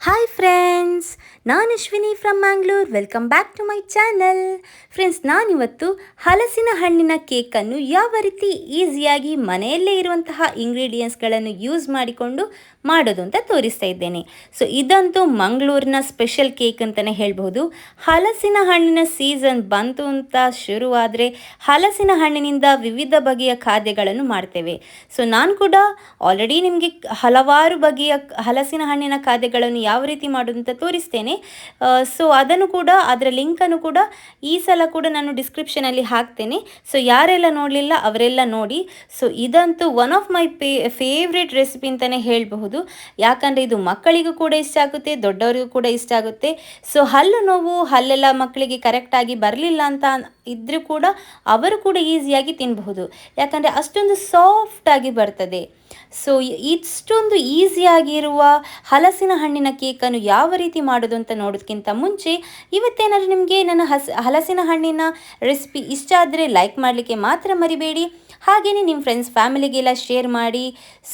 Hi friends, ನಾನು Ashwini from Mangalore. Welcome back to my channel. Friends, ನಾನಿವತ್ತು ಹಲಸಿನ ಹಣ್ಣಿನ ಕೇಕನ್ನು ಯಾವ ರೀತಿ ಈಸಿಯಾಗಿ ಮನೆಯಲ್ಲೇ ಇರುವಂತಹ ಇಂಗ್ರೀಡಿಯೆಂಟ್ಸ್ಗಳನ್ನು ಯೂಸ್ ಮಾಡಿಕೊಂಡು ಮಾಡೋದು ಅಂತ ತೋರಿಸ್ತಾ ಇದ್ದೇನೆ. ಸೊ ಇದಂತೂ ಮಂಗಳೂರಿನ ಸ್ಪೆಷಲ್ ಕೇಕ್ ಅಂತಲೇ ಹೇಳ್ಬೋದು. ಹಲಸಿನ ಹಣ್ಣಿನ ಸೀಸನ್ ಬಂತು ಅಂತ ಶುರುವಾದರೆ ಹಲಸಿನ ಹಣ್ಣಿನಿಂದ ವಿವಿಧ ಬಗೆಯ ಖಾದ್ಯಗಳನ್ನು ಮಾಡ್ತೇವೆ. ಸೊ ನಾನು ಕೂಡ ಆಲ್ರೆಡಿ ನಿಮಗೆ ಹಲವಾರು ಬಗೆಯ ಹಲಸಿನ ಹಣ್ಣಿನ ಖಾದ್ಯಗಳನ್ನು ಯಾವ ರೀತಿ ಮಾಡೋದು ಅಂತ ತೋರಿಸ್ತೇನೆ. ಸೊ ಅದನ್ನು ಕೂಡ, ಅದರ ಲಿಂಕನ್ನು ಕೂಡ ಈ ಸಲ ಕೂಡ ನಾನು ಡಿಸ್ಕ್ರಿಪ್ಷನಲ್ಲಿ ಹಾಕ್ತೇನೆ. ಸೊ ಯಾರೆಲ್ಲ ನೋಡಲಿಲ್ಲ ಅವರೆಲ್ಲ ನೋಡಿ. ಸೊ ಇದಂತೂ one of my favourite recipe ಅಂತಲೇ ಹೇಳಬಹುದು. ಯಾಕಂದರೆ ಇದು ಮಕ್ಕಳಿಗೂ ಕೂಡ ಇಷ್ಟ ಆಗುತ್ತೆ, ದೊಡ್ಡವರಿಗೂ ಕೂಡ ಇಷ್ಟ ಆಗುತ್ತೆ. ಸೊ ಹಲ್ಲು ನೋವು, ಹಲ್ಲೆಲ್ಲ ಮಕ್ಕಳಿಗೆ ಕರೆಕ್ಟಾಗಿ ಬರಲಿಲ್ಲ ಅಂತ ಇದ್ದರೂ ಕೂಡ ಅವರು ಕೂಡ ಈಸಿಯಾಗಿ ತಿನ್ನಬಹುದು. ಯಾಕಂದರೆ ಅಷ್ಟೊಂದು ಸಾಫ್ಟಾಗಿ ಬರ್ತದೆ. ಸೊ ಇಷ್ಟೊಂದು ಈಸಿಯಾಗಿರುವ ಹಲಸಿನ ಹಣ್ಣಿನ ಕೇಕನ್ನು ಯಾವ ರೀತಿ ಮಾಡೋದು ಅಂತ ನೋಡೋದಕ್ಕಿಂತ ಮುಂಚೆ, ಇವತ್ತೇನಾದರೂ ನಿಮಗೆ ನನ್ನ ಹಲಸಿನ ಹಣ್ಣಿನ ರೆಸಿಪಿ ಇಷ್ಟ ಆದರೆ ಲೈಕ್ ಮಾಡಲಿಕ್ಕೆ ಮಾತ್ರ ಮರಿಬೇಡಿ. ಹಾಗೆಯೇ ನಿಮ್ಮ ಫ್ರೆಂಡ್ಸ್ ಫ್ಯಾಮಿಲಿಗೆಲ್ಲ ಶೇರ್ ಮಾಡಿ.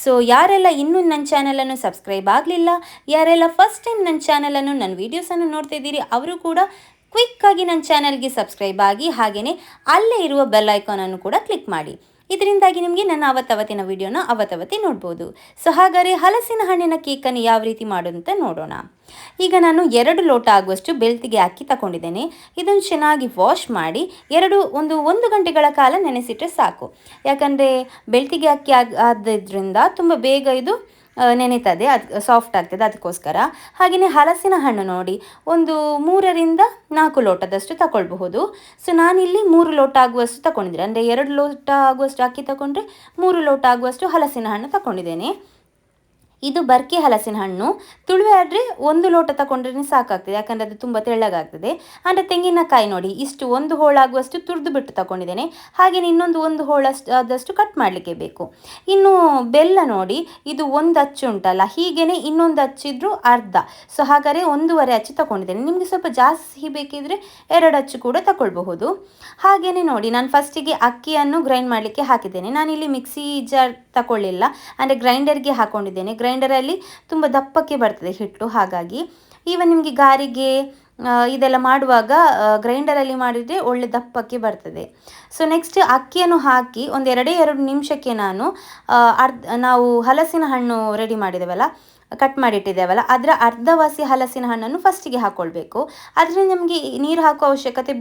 ಸೊ ಯಾರೆಲ್ಲ ಇನ್ನೂ ನನ್ನ ಚಾನಲನ್ನು ಸಬ್ಸ್ಕ್ರೈಬ್ ಆಗಲಿಲ್ಲ, ಯಾರೆಲ್ಲ ಫಸ್ಟ್ ಟೈಮ್ ನನ್ನ ಚಾನಲನ್ನು, ನನ್ನ ವೀಡಿಯೋಸನ್ನು ನೋಡ್ತಾ ಇದ್ದೀರಿ, ಅವರು ಕೂಡ ಕ್ವಿಕ್ಕಾಗಿ ನನ್ನ ಚಾನಲ್ಗೆ ಸಬ್ಸ್ಕ್ರೈಬ್ ಆಗಿ ಹಾಗೆಯೇ ಅಲ್ಲೇ ಇರುವ ಬೆಲ್ ಐಕಾನನ್ನು ಕೂಡ ಕ್ಲಿಕ್ ಮಾಡಿ. ಇದರಿಂದಾಗಿ ನಿಮಗೆ ನನ್ನ ಅವತ್ತವತ್ತಿನ ವಿಡಿಯೋನ ಅವತ್ತವತ್ತೇ ನೋಡ್ಬೋದು. ಸೊ ಹಾಗಾದರೆ ಹಲಸಿನ ಹಣ್ಣಿನ ಕೇಕನ್ನು ಯಾವ ರೀತಿ ಮಾಡೋದು ಅಂತ ನೋಡೋಣ. ಈಗ ನಾನು 2 ಲೋಟ ಆಗುವಷ್ಟು ಬೆಳ್ತಿಗೆ ಅಕ್ಕಿ ತಗೊಂಡಿದ್ದೇನೆ. ಇದನ್ನು ಚೆನ್ನಾಗಿ ವಾಶ್ ಮಾಡಿ ಒಂದು ಗಂಟೆಗಳ ಕಾಲ ನೆನೆಸಿಟ್ಟರೆ ಸಾಕು. ಯಾಕಂದರೆ ಬೆಳ್ತಿಗೆ ಅಕ್ಕಿ ಆದ್ರಿಂದ ತುಂಬ ಬೇಗ ಇದು ನೆನೆತದೆ, ಅದು ಸಾಫ್ಟ್ ಆಗ್ತದೆ, ಅದಕ್ಕೋಸ್ಕರ. ಹಾಗೆಯೇ ಹಲಸಿನ ಹಣ್ಣು ನೋಡಿ, ಒಂದು 3-4 ಲೋಟದಷ್ಟು ತಗೊಳ್ಬಹುದು. ಸೊ ನಾನಿಲ್ಲಿ 3 ಲೋಟ ಆಗುವಷ್ಟು ತಗೊಂಡಿದ್ದೆ. ಅಂದರೆ 2 ಲೋಟ ಆಗುವಷ್ಟು ಅಕ್ಕಿ ತಗೊಂಡ್ರೆ 3 ಲೋಟ ಆಗುವಷ್ಟು ಹಲಸಿನ ಹಣ್ಣು ತಗೊಂಡಿದ್ದೇನೆ. ಇದು ಬರ್ಕೆ ಹಲಸಿನ ಹಣ್ಣು. ತುಳುವೆ ಆದರೆ 1 ಲೋಟ ತಗೊಂಡ್ರೆ ಸಾಕಾಗ್ತದೆ, ಯಾಕಂದರೆ ಅದು ತುಂಬ ತೆಳ್ಳಗಾಗ್ತದೆ. ಅಂದರೆ ತೆಂಗಿನಕಾಯಿ ನೋಡಿ, ಇಷ್ಟು 1 ಹೋಳಾಗುವಷ್ಟು ತುರಿದು ಬಿಟ್ಟು ತಗೊಂಡಿದ್ದೇನೆ. ಹಾಗೆಯೇ ಇನ್ನೊಂದು 1 ಆದಷ್ಟು ಕಟ್ ಮಾಡಲಿಕ್ಕೆ ಬೇಕು. ಇನ್ನು ಬೆಲ್ಲ ನೋಡಿ, ಇದು 1 ಅಚ್ಚು ಉಂಟಲ್ಲ, ಹೀಗೇ ಇನ್ನೊಂದು ಅಚ್ಚಿದ್ರು ಅರ್ಧ. ಸೊ ಹಾಗಾದರೆ 1.5 ಅಚ್ಚು ತಗೊಂಡಿದ್ದೇನೆ. ನಿಮಗೆ ಸ್ವಲ್ಪ ಜಾಸ್ತಿ ಬೇಕಿದ್ರೆ 2 ಅಚ್ಚು ಕೂಡ ತಗೊಳ್ಬಹುದು. ಹಾಗೆಯೇ ನೋಡಿ, ನಾನು ಫಸ್ಟಿಗೆ ಅಕ್ಕಿಯನ್ನು ಗ್ರೈಂಡ್ ಮಾಡಲಿಕ್ಕೆ ಹಾಕಿದ್ದೇನೆ. ನಾನಿಲ್ಲಿ ಮಿಕ್ಸಿ ಜಾರ್ ತಗೊಳ್ಳಿಲ್ಲ, ಅಂದರೆ ಗ್ರೈಂಡರ್ಗೆ ಹಾಕ್ಕೊಂಡಿದ್ದೇನೆ. ಗ್ರೈಂಡರಲ್ಲಿ ತುಂಬ ದಪ್ಪಕ್ಕೆ ಬರ್ತದೆ ಹಿಟ್ಟು. ಹಾಗಾಗಿ ಈವನ್ ನಿಮಗೆ ಗಾರಿಗೆ ಇದೆಲ್ಲ ಮಾಡುವಾಗ ಗ್ರೈಂಡರಲ್ಲಿ ಮಾಡಿದರೆ ಒಳ್ಳೆ ದಪ್ಪಕ್ಕೆ ಬರ್ತದೆ. ಸೊ ನೆಕ್ಸ್ಟ್ ಅಕ್ಕಿಯನ್ನು ಹಾಕಿ ಒಂದು 2 ನಿಮಿಷಕ್ಕೆ ನಾನು ನಾವು ಹಲಸಿನ ಹಣ್ಣು ರೆಡಿ ಮಾಡಿದ್ದೇವಲ್ಲ, ಕಟ್ ಮಾಡಿಟ್ಟಿದ್ದೇವಲ್ಲ, ಅದರ ಅರ್ಧವಾಸಿ ಹಲಸಿನ ಹಣ್ಣನ್ನು ಫಸ್ಟಿಗೆ ಹಾಕ್ಕೊಳ್ಬೇಕು. ಅದರಿಂದ ನಮಗೆ ನೀರು ಹಾಕೋ ಅವಶ್ಯಕತೆ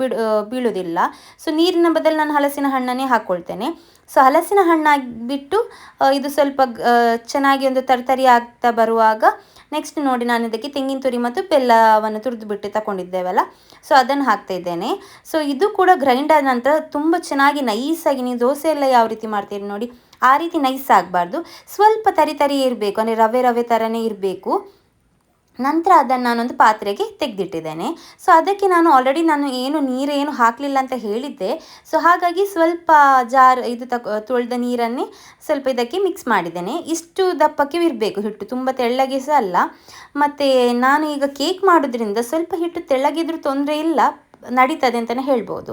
ಬೀಳೋದಿಲ್ಲ. ಸೊ ನೀರಿನ ಬದಲು ನಾನು ಹಲಸಿನ ಹಣ್ಣನ್ನೇ ಹಾಕ್ಕೊಳ್ತೇನೆ. ಸೊ ಹಲಸಿನ ಹಣ್ಣಾಗಿಬಿಟ್ಟು ಇದು ಸ್ವಲ್ಪ ಚೆನ್ನಾಗಿ ಒಂದು ತರ್ತರಿ ಆಗ್ತಾ ಬರುವಾಗ ನೆಕ್ಸ್ಟ್ ನೋಡಿ, ನಾನು ಇದಕ್ಕೆ ತೆಂಗಿನ ತುರಿ ಮತ್ತು ಬೆಲ್ಲವನ್ನು ತುರಿದು ಬಿಟ್ಟು ತಗೊಂಡಿದ್ದೇವಲ್ಲ, ಸೊ ಅದನ್ನು ಹಾಕ್ತಾ ಇದ್ದೇನೆ. ಸೊ ಇದು ಕೂಡ ಗ್ರೈಂಡ್ ಆದ ನಂತರ ತುಂಬ ಚೆನ್ನಾಗಿ ನೈಸಾಗಿ, ನೀವು ದೋಸೆ ಎಲ್ಲ ಯಾವ ರೀತಿ ಮಾಡ್ತೀರಿ ನೋಡಿ, ಆ ರೀತಿ ನೈಸ್ ಆಗಬಾರ್ದು, ಸ್ವಲ್ಪ ತರಿ ಇರಬೇಕು, ಅಂದರೆ ರವೆ ಥರನೇ ಇರಬೇಕು. ನಂತರ ಅದನ್ನು ನಾನೊಂದು ಪಾತ್ರೆಗೆ ತೆಗೆದಿಟ್ಟಿದ್ದೇನೆ. ಸೊ ಅದಕ್ಕೆ ನಾನು ಆಲ್ರೆಡಿ ನೀರೇನು ಹಾಕಲಿಲ್ಲ ಅಂತ ಹೇಳಿದ್ದೆ. ಸೊ ಹಾಗಾಗಿ ಸ್ವಲ್ಪ ಇದು ತೊಳೆದ ನೀರನ್ನೇ ಸ್ವಲ್ಪ ಇದಕ್ಕೆ ಮಿಕ್ಸ್ ಮಾಡಿದ್ದೇನೆ. ಇಷ್ಟು ದಪ್ಪಕ್ಕೆ ಇರಬೇಕು ಹಿಟ್ಟು, ತುಂಬ ತೆಳ್ಳಗೆ ಸಹ ಅಲ್ಲ. ಮತ್ತು ನಾನು ಈಗ ಕೇಕ್ ಮಾಡೋದ್ರಿಂದ ಸ್ವಲ್ಪ ಹಿಟ್ಟು ತೆಳ್ಳಗಿದ್ರೂ ತೊಂದರೆ ಇಲ್ಲ, ನಡೀತದೆ ಅಂತಲೇ ಹೇಳ್ಬೋದು.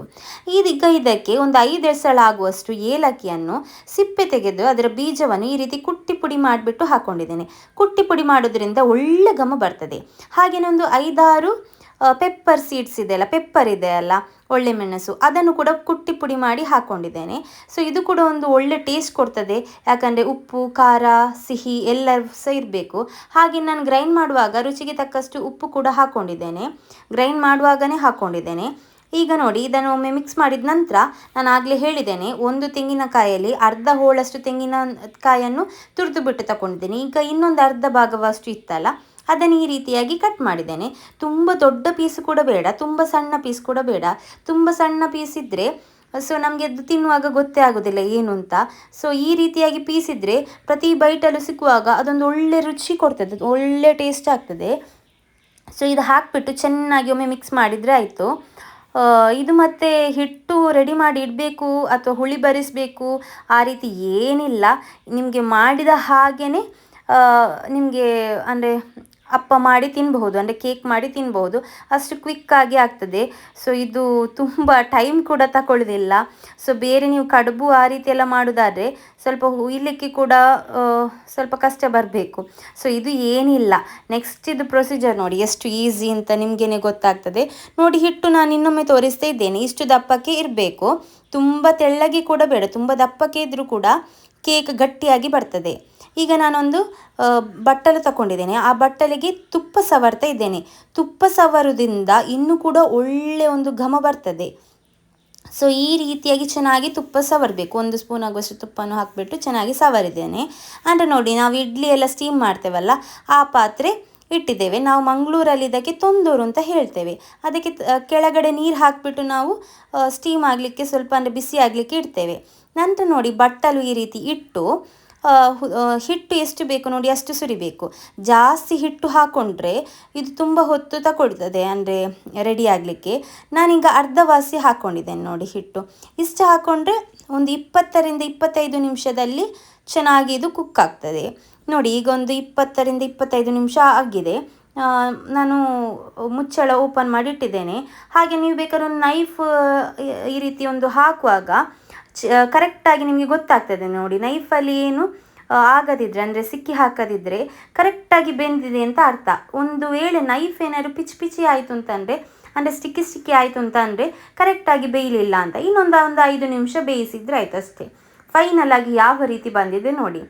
ಈಗ ಇದಕ್ಕೆ ಒಂದು 5 ಎಸಳು ಆಗುವಷ್ಟು ಏಲಕ್ಕಿಯನ್ನು ಸಿಪ್ಪೆ ತೆಗೆದು ಅದರ ಬೀಜವನ್ನು ಈ ರೀತಿ ಕುಟ್ಟಿ ಪುಡಿ ಮಾಡಿಬಿಟ್ಟು ಹಾಕ್ಕೊಂಡಿದ್ದೇನೆ. ಕುಟ್ಟಿ ಪುಡಿ ಮಾಡೋದ್ರಿಂದ ಒಳ್ಳೆ ಘಮ ಬರ್ತದೆ. ಹಾಗೆಯೇ ಒಂದು 5-6 ಪೆಪ್ಪರ್ ಸೀಡ್ಸ್ ಇದೆಯಲ್ಲ, ಪೆಪ್ಪರ್ ಇದೆಯಲ್ಲ, ಒಳ್ಳೆ ಮೆಣಸು, ಅದನ್ನು ಕೂಡ ಕುಟ್ಟಿ ಪುಡಿ ಮಾಡಿ ಹಾಕ್ಕೊಂಡಿದ್ದೇನೆ. ಸೊ ಇದು ಕೂಡ ಒಂದು ಒಳ್ಳೆ ಟೇಸ್ಟ್ ಕೊಡ್ತದೆ, ಯಾಕಂದರೆ ಉಪ್ಪು, ಖಾರ, ಸಿಹಿ ಎಲ್ಲ ಸಹ ಇರಬೇಕು. ಹಾಗೆ ನಾನು ಗ್ರೈಂಡ್ ಮಾಡುವಾಗ ರುಚಿಗೆ ತಕ್ಕಷ್ಟು ಉಪ್ಪು ಕೂಡ ಹಾಕ್ಕೊಂಡಿದ್ದೇನೆ, ಗ್ರೈಂಡ್ ಮಾಡುವಾಗಲೇ ಹಾಕ್ಕೊಂಡಿದ್ದೇನೆ. ಈಗ ನೋಡಿ, ಇದನ್ನು ಒಮ್ಮೆ ಮಿಕ್ಸ್ ಮಾಡಿದ ನಂತರ ನಾನು ಆಗಲೇ ಹೇಳಿದ್ದೇನೆ, 1 ತೆಂಗಿನಕಾಯಲ್ಲಿ ಅರ್ಧ ಹೋಳಷ್ಟು ತೆಂಗಿನಕಾಯನ್ನು ತುರಿದು ಬಿಟ್ಟು ತಗೊಂಡಿದ್ದೇನೆ. ಈಗ ಇನ್ನೊಂದು ಅರ್ಧ ಭಾಗವಷ್ಟು ಇತ್ತಲ್ಲ, ಅದನ್ನು ಈ ರೀತಿಯಾಗಿ ಕಟ್ ಮಾಡಿದ್ದೇನೆ. ತುಂಬ ದೊಡ್ಡ ಪೀಸ್ ಕೂಡ ಬೇಡ, ತುಂಬ ಸಣ್ಣ ಪೀಸ್ ಕೂಡ ಬೇಡ. ತುಂಬ ಸಣ್ಣ ಪೀಸ್ ಇದ್ದರೆ ಸೊ ನಮಗೆ ಅದು ತಿನ್ನುವಾಗ ಗೊತ್ತೇ ಆಗೋದಿಲ್ಲ ಏನು ಅಂತ. ಸೊ ಈ ರೀತಿಯಾಗಿ ಪೀಸ್ ಇದ್ದರೆ ಪ್ರತಿ ಬೈಟಲ್ಲೂ ಸಿಕ್ಕುವಾಗ ಅದೊಂದು ಒಳ್ಳೆ ರುಚಿ ಕೊಡ್ತದೆ, ಒಳ್ಳೆ ಟೇಸ್ಟ್ ಆಗ್ತದೆ. ಸೊ ಇದು ಹಾಕಿಬಿಟ್ಟು ಚೆನ್ನಾಗಿ ಒಮ್ಮೆ ಮಿಕ್ಸ್ ಮಾಡಿದರೆ ಆಯಿತು. ಇದು ಮತ್ತು ಹಿಟ್ಟು ರೆಡಿ ಮಾಡಿ ಇಡಬೇಕು ಅಥವಾ ಹುಳಿ ಬರಿಸಬೇಕು ಆ ರೀತಿ ಏನಿಲ್ಲ. ನಿಮಗೆ ಮಾಡಿದ ಹಾಗೇ ನಿಮಗೆ, ಅಂದರೆ ಅಪ್ಪ ಮಾಡಿ ತಿನ್ನಬಹುದು, ಅಂದರೆ ಕೇಕ್ ಮಾಡಿ ತಿನ್ನಬಹುದು, ಅಷ್ಟು ಕ್ವಿಕ್ಕಾಗಿ ಆಗ್ತದೆ. ಸೊ ಇದು ತುಂಬ ಟೈಮ್ ಕೂಡ ತಗೊಳ್ಳೋದಿಲ್ಲ. ಸೊ ಬೇರೆ ನೀವು ಕಡುಬು ಆ ರೀತಿ ಎಲ್ಲ ಮಾಡೋದಾದರೆ ಸ್ವಲ್ಪ ಹುಯ್ಲಿಕ್ಕೆ ಕೂಡ ಸ್ವಲ್ಪ ಕಷ್ಟ ಬರಬೇಕು. ಸೊ ಇದು ಏನಿಲ್ಲ. ನೆಕ್ಸ್ಟ್ ಇದು ಪ್ರೊಸೀಜರ್ ನೋಡಿ ಎಷ್ಟು ಈಸಿ ಅಂತ ನಿಮಗೇನೆ ಗೊತ್ತಾಗ್ತದೆ. ನೋಡಿ ಹಿಟ್ಟು ನಾನು ಇನ್ನೊಮ್ಮೆ ತೋರಿಸ್ತಾ ಇದ್ದೇನೆ. ಇಷ್ಟು ದಪ್ಪಕ್ಕೆ ಇರಬೇಕು, ತುಂಬ ತೆಳ್ಳಗೆ ಕೂಡ ಬೇಡ, ತುಂಬ ದಪ್ಪಕ್ಕೆ ಇದ್ದರೂ ಕೂಡ ಕೇಕ್ ಗಟ್ಟಿಯಾಗಿ ಬರ್ತದೆ. ಈಗ ನಾನೊಂದು ಬಟ್ಟಲು ತಗೊಂಡಿದ್ದೇನೆ. ಆ ಬಟ್ಟಲಿಗೆ ತುಪ್ಪ ಸವರ್ತಾ ಇದ್ದೇನೆ. ತುಪ್ಪ ಸವರೋದ್ರಿಂದ ಇನ್ನೂ ಕೂಡ ಒಳ್ಳೆ ಒಂದು ಘಮ ಬರ್ತದೆ. ಸೊ ಈ ರೀತಿಯಾಗಿ ಚೆನ್ನಾಗಿ ತುಪ್ಪ ಸವರಬೇಕು. 1 ಸ್ಪೂನ್ ಆಗುವಷ್ಟು ತುಪ್ಪವನ್ನು ಹಾಕಿಬಿಟ್ಟು ಚೆನ್ನಾಗಿ ಸವರಿದ್ದೇನೆ. ಅಂದರೆ ನೋಡಿ, ನಾವು ಇಡ್ಲಿ ಎಲ್ಲ ಸ್ಟೀಮ್ ಮಾಡ್ತೇವಲ್ಲ, ಆ ಪಾತ್ರೆ ಇಟ್ಟಿದ್ದೇವೆ. ನಾವು ಮಂಗಳೂರಲ್ಲಿ ಇದಕ್ಕೆ ತೊಂದೂರು ಅಂತ ಹೇಳ್ತೇವೆ. ಅದಕ್ಕೆ ಕೆಳಗಡೆ ನೀರು ಹಾಕಿಬಿಟ್ಟು ನಾವು ಸ್ಟೀಮ್ ಆಗಲಿಕ್ಕೆ ಸ್ವಲ್ಪ, ಅಂದರೆ ಬಿಸಿ ಆಗಲಿಕ್ಕೆ ಇಡ್ತೇವೆ. ನಂತರ ನೋಡಿ, ಬಟ್ಟಲು ಈ ರೀತಿ ಇಟ್ಟು ಹಿಟ್ಟು ಎಷ್ಟು ಬೇಕು ನೋಡಿ ಅಷ್ಟು ಸುರಿಬೇಕು. ಜಾಸ್ತಿ ಹಿಟ್ಟು ಹಾಕ್ಕೊಂಡ್ರೆ ಇದು ತುಂಬ ಹೊತ್ತು ತಗೊಳ್ತದೆ, ಅಂದರೆ ರೆಡಿ ಆಗಲಿಕ್ಕೆ. ನಾನೀಗ ಅರ್ಧವಾಸಿ ಹಾಕ್ಕೊಂಡಿದ್ದೇನೆ ನೋಡಿ ಹಿಟ್ಟು. ಇಷ್ಟು ಹಾಕ್ಕೊಂಡ್ರೆ ಒಂದು 20 ರಿಂದ 25 ನಿಮಿಷದಲ್ಲಿ ಚೆನ್ನಾಗಿ ಇದು ಕುಕ್ ಆಗ್ತದೆ. ನೋಡಿ ಈಗ ಒಂದು 20 ರಿಂದ 25 ನಿಮಿಷ ಆಗಿದೆ. ನಾನು ಮುಚ್ಚಳ ಓಪನ್ ಮಾಡಿ ಇಟ್ಟಿದ್ದೇನೆ. ಹಾಗೆ ನೀವು ಬೇಕಾದ್ರೆ ಒಂದು ನೈಫ್ ಈ ರೀತಿ ಒಂದು ಹಾಕುವಾಗ ಕರೆಕ್ಟಾಗಿ ನಿಮಗೆ ಗೊತ್ತಾಗ್ತದೆ ನೋಡಿ. ನೈಫಲ್ಲಿ ಏನು ಆಗದಿದ್ದರೆ, ಅಂದರೆ ಸಿಕ್ಕಿ ಹಾಕದಿದ್ದರೆ ಕರೆಕ್ಟಾಗಿ ಬೆಂದಿದೆ ಅಂತ ಅರ್ಥ. ಒಂದು ವೇಳೆ ನೈಫ್ ಏನಾದ್ರು ಪಿಚಿ ಪಿಚಿ ಆಯಿತು ಅಂತಂದರೆ, ಅಂದರೆ ಸ್ಟಿಕ್ಕಿ ಆಯಿತು ಅಂತ ಅಂದರೆ ಕರೆಕ್ಟಾಗಿ ಬೇಯಲಿಲ್ಲ ಅಂತ. ಇನ್ನೊಂದು 5 ನಿಮಿಷ ಬೇಯಿಸಿದರೆ ಆಯ್ತು ಅಷ್ಟೇ. ಫೈನಲ್ ಆಗಿ ಯಾವ ರೀತಿ ಬಂದಿದೆ ನೋಡಿ.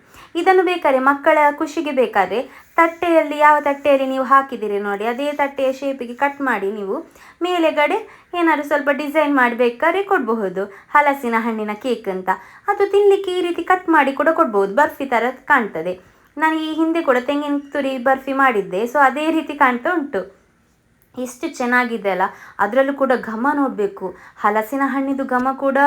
ಇದನ್ನು ಬೇಕಾದ್ರೆ ಮಕ್ಕಳ ಖುಷಿಗೆ ಬೇಕಾದರೆ ತಟ್ಟೆಯಲ್ಲಿ, ಯಾವ ತಟ್ಟೆಯಲ್ಲಿ ನೀವು ಹಾಕಿದ್ದೀರಿ ನೋಡಿ ಅದೇ ತಟ್ಟೆಯ ಶೇಪಿಗೆ ಕಟ್ ಮಾಡಿ ನೀವು ಮೇಲೆಗಡೆ ಏನಾದರೂ ಸ್ವಲ್ಪ ಡಿಸೈನ್ ಮಾಡಬೇಕಾದ್ರೆ ಕೊಡಬಹುದು. ಹಲಸಿನ ಹಣ್ಣಿನ ಕೇಕ್ ಅಂತ ಅದು ತಿನ್ನಲಿಕ್ಕೆ ಈ ರೀತಿ ಕಟ್ ಮಾಡಿ ಕೂಡ ಕೊಡ್ಬೋದು. ಬರ್ಫಿ ಥರ ಕಾಣ್ತದೆ. ನಾನು ಈ ಹಿಂದೆ ಕೂಡ ತೆಂಗಿನ ತುರಿ ಬರ್ಫಿ ಮಾಡಿದ್ದೆ. ಸೊ ಅದೇ ರೀತಿ ಕಾಣ್ತಾ ಉಂಟು. ಎಷ್ಟು ಚೆನ್ನಾಗಿದೆ ಅಲ್ಲ. ಅದರಲ್ಲೂ ಕೂಡ ಘಮ ನೋಡಬೇಕು. ಹಲಸಿನ ಹಣ್ಣಿದು ಘಮ ಕೂಡ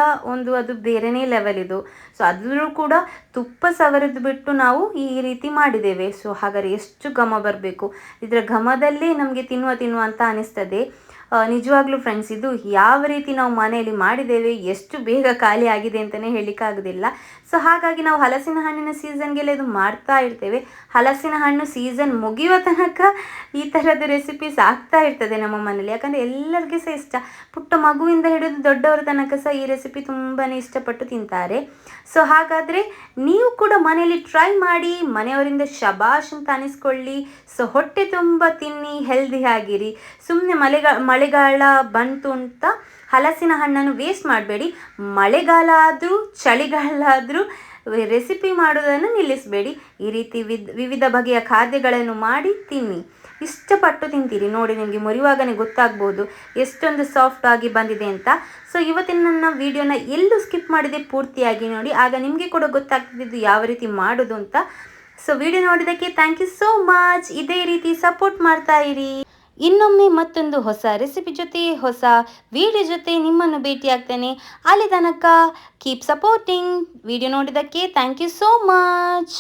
ಅದು ಬೇರೆಯೇ ಲೆವೆಲ್ ಇದು. ಸೊ ಅದರಲ್ಲೂ ಕೂಡ ತುಪ್ಪ ಸವರಿದು ಬಿಟ್ಟು ನಾವು ಈ ರೀತಿ ಮಾಡಿದ್ದೇವೆ. ಸೊ ಹಾಗಾದರೆ ಎಷ್ಟು ಘಮ ಬರಬೇಕು. ಇದರ ಘಮದಲ್ಲೇ ನಮಗೆ ತಿನ್ನುವ ಅಂತ ಅನಿಸ್ತದೆ. ನಿಜವಾಗ್ಲೂ ಫ್ರೆಂಡ್ಸ್, ಇದು ಯಾವ ರೀತಿ ನಾವು ಮನೆಯಲ್ಲಿ ಮಾಡಿದ್ದೇವೆ, ಎಷ್ಟು ಬೇಗ ಖಾಲಿ ಆಗಿದೆ ಅಂತಲೇ ಹೇಳಲಿಕ್ಕಾಗೋದಿಲ್ಲ. ಸೊ ಹಾಗಾಗಿ ನಾವು ಹಲಸಿನ ಹಣ್ಣಿನ ಸೀಸನ್ಗೆಲ್ಲ ಇದು ಮಾಡ್ತಾ ಇರ್ತೇವೆ. ಹಲಸಿನ ಹಣ್ಣು ಸೀಸನ್ ಮುಗಿಯುವ ತನಕ ಈ ಥರದ್ದು ರೆಸಿಪೀಸ್ ಆಗ್ತಾ ಇರ್ತದೆ ನಮ್ಮ ಮನೇಲಿ. ಯಾಕಂದರೆ ಎಲ್ಲರಿಗೂ ಸಹ ಇಷ್ಟ. ಪುಟ್ಟ ಮಗುವಿಂದ ಹಿಡಿದು ದೊಡ್ಡವರ ತನಕ ಸಹ ಈ ರೆಸಿಪಿ ತುಂಬಾ ಇಷ್ಟಪಟ್ಟು ತಿಂತಾರೆ. ಸೊ ಹಾಗಾದರೆ ನೀವು ಕೂಡ ಮನೆಯಲ್ಲಿ ಟ್ರೈ ಮಾಡಿ, ಮನೆಯವರಿಂದ ಶಬಾಷ್ ಅಂತ ಅನಿಸ್ಕೊಳ್ಳಿ. ಸೊ ಹೊಟ್ಟೆ ತುಂಬ ತಿನ್ನಿ, ಹೆಲ್ದಿ ಆಗಿರಿ. ಸುಮ್ಮನೆ ಮಳೆಗಾಲ ಬಂತು ಅಂತ ಹಲಸಿನ ಹಣ್ಣನ್ನು ವೇಸ್ಟ್ ಮಾಡಬೇಡಿ. ಮಳೆಗಾಲ ಆದರೂ ಚಳಿಗಾಲ ಆದರೂ ರೆಸಿಪಿ ಮಾಡೋದನ್ನು ನಿಲ್ಲಿಸಬೇಡಿ. ಈ ರೀತಿ ವಿವಿಧ ಬಗೆಯ ಖಾದ್ಯಗಳನ್ನು ಮಾಡಿ ತಿನ್ನಿ. ಇಷ್ಟಪಟ್ಟು ತಿಂತೀರಿ. ನೋಡಿ, ನಿಮಗೆ ಮುರಿಯುವಾಗನೇ ಗೊತ್ತಾಗ್ಬೋದು ಎಷ್ಟೊಂದು ಸಾಫ್ಟ್ ಆಗಿ ಬಂದಿದೆ ಅಂತ. ಸೊ ಇವತ್ತಿನ ನನ್ನ ವಿಡಿಯೋನ ಎಲ್ಲೂ ಸ್ಕಿಪ್ ಮಾಡಿದೆ, ಪೂರ್ತಿಯಾಗಿ ನೋಡಿ. ಆಗ ನಿಮಗೆ ಕೂಡ ಗೊತ್ತಾಗ್ತಿದ್ದು ಯಾವ ರೀತಿ ಮಾಡೋದು ಅಂತ. ಸೊ ವಿಡಿಯೋ ನೋಡಿದ್ದಕ್ಕೆ ಥ್ಯಾಂಕ್ ಯು ಸೋ ಮಚ್. ಇದೇ ರೀತಿ ಸಪೋರ್ಟ್ ಮಾಡ್ತಾ ಇರಿ. ಇನ್ನೊಮ್ಮೆ ಮತ್ತೊಂದು ಹೊಸ ರೆಸಿಪಿ ಜೊತೆ, ಹೊಸ ವಿಡಿಯೋ ಜೊತೆ ನಿಮ್ಮನ್ನು ಭೇಟಿಯಾಗ್ತೇನೆ. ಅಲ್ಲಿ ತನಕ ಕೀಪ್ ಸಪೋರ್ಟಿಂಗ್. ವಿಡಿಯೋ ನೋಡಿದ್ದಕ್ಕೆ ಥ್ಯಾಂಕ್ ಯು ಸೋ ಮಚ್.